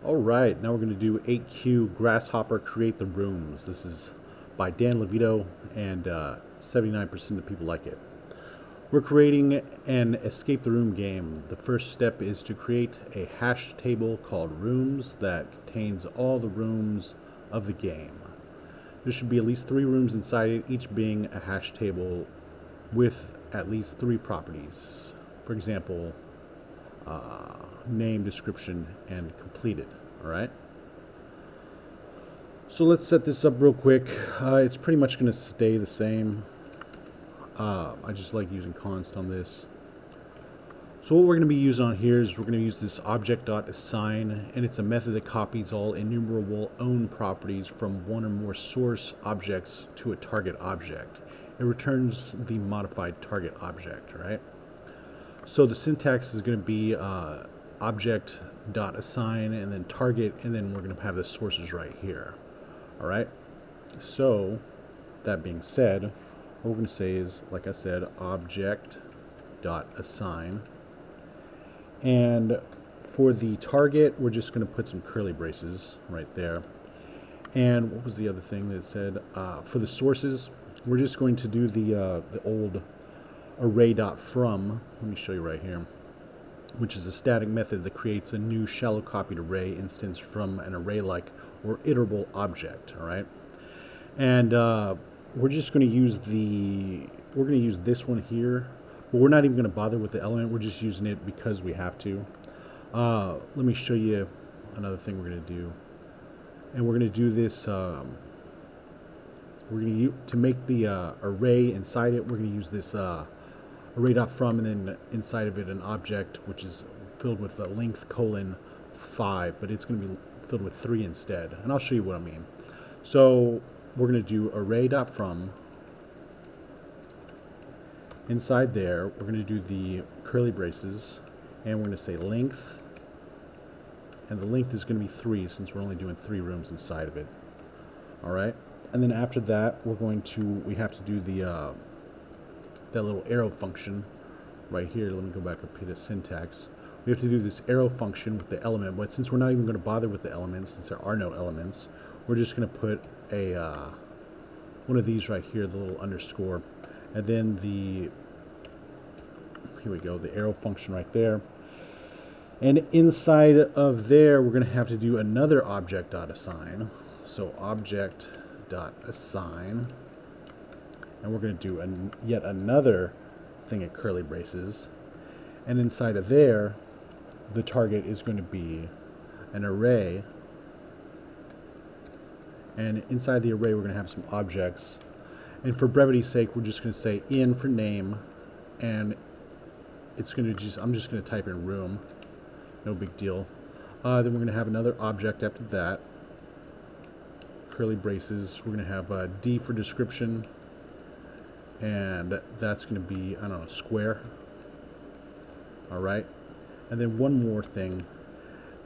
Alright, now we're going to do 8Q Grasshopper Create the Rooms. This is by Dan Levito, and 79% of people like it. We're creating an escape the room game. The first step is to create a hash table called rooms that contains all the rooms of the game. There should be at least 3 rooms inside it, each being a hash table with at least 3 properties. For example, name, description, and completed. Alright? So let's set this up real quick. It's pretty much going to stay the same. I just like using const on this. So what we're going to be using on here is we're going to use this Object.assign, and it's a method that copies all enumerable own properties from one or more source objects to a target object. It returns the modified target object, right? So the syntax is going to be Object.assign and then target, and then we're going to have the sources right here. Alright? So, that being said, what we're going to say is, like I said, Object.assign. And for the target, we're just going to put some curly braces right there. And what was the other thing that it said? For the sources, we're just going to do the old Array.from. Let me show you right here. Which is a static method that creates a new shallow copied array instance from an array-like or iterable object. All right, and we're just going to use this one here, but we're not even going to bother with the element. We're just using it because we have to. Let me show you another thing we're going to do, and we're going to do this. We're going to make the array inside it. We're going to use this. Array.from, and then inside of it an object which is filled with a length :5, but it's going to be filled with 3 instead, and I'll show you what I mean. So we're going to do Array.from. Inside there we're going to do the curly braces, and we're going to say length, and the length is going to be 3 since we're only doing 3 rooms inside of it. Alright, and then after that we have to do the that little arrow function right here. Let me go back up to the syntax. We have to do this arrow function with the element, but since we're not even going to bother with the elements, since there are no elements, we're just going to put a one of these right here, the little underscore, and then here we go, the arrow function right there. And inside of there, we're going to have to do another Object.assign. So Object.assign. And we're going to do yet another thing at curly braces. And inside of there, the target is going to be an array. And inside the array, we're going to have some objects. And for brevity's sake, we're just going to say in for name. And it's going to I'm just going to type in room. No big deal. Then we're going to have another object after that. Curly braces. We're going to have D for description. And that's going to be, I don't know, square. Alright. And then one more thing,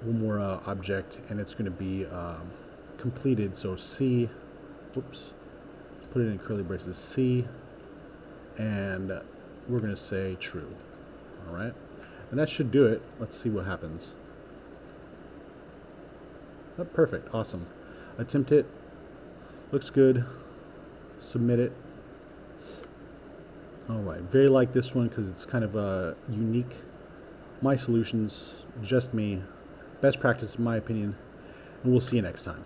one more object, and it's going to be completed. So C, whoops, put it in curly braces, C, and we're going to say true. Alright. And that should do it. Let's see what happens. Oh, perfect. Awesome. Attempt it. Looks good. Submit it. Alright, very like this one because it's kind of unique. My solutions, just me. Best practice in my opinion. And we'll see you next time.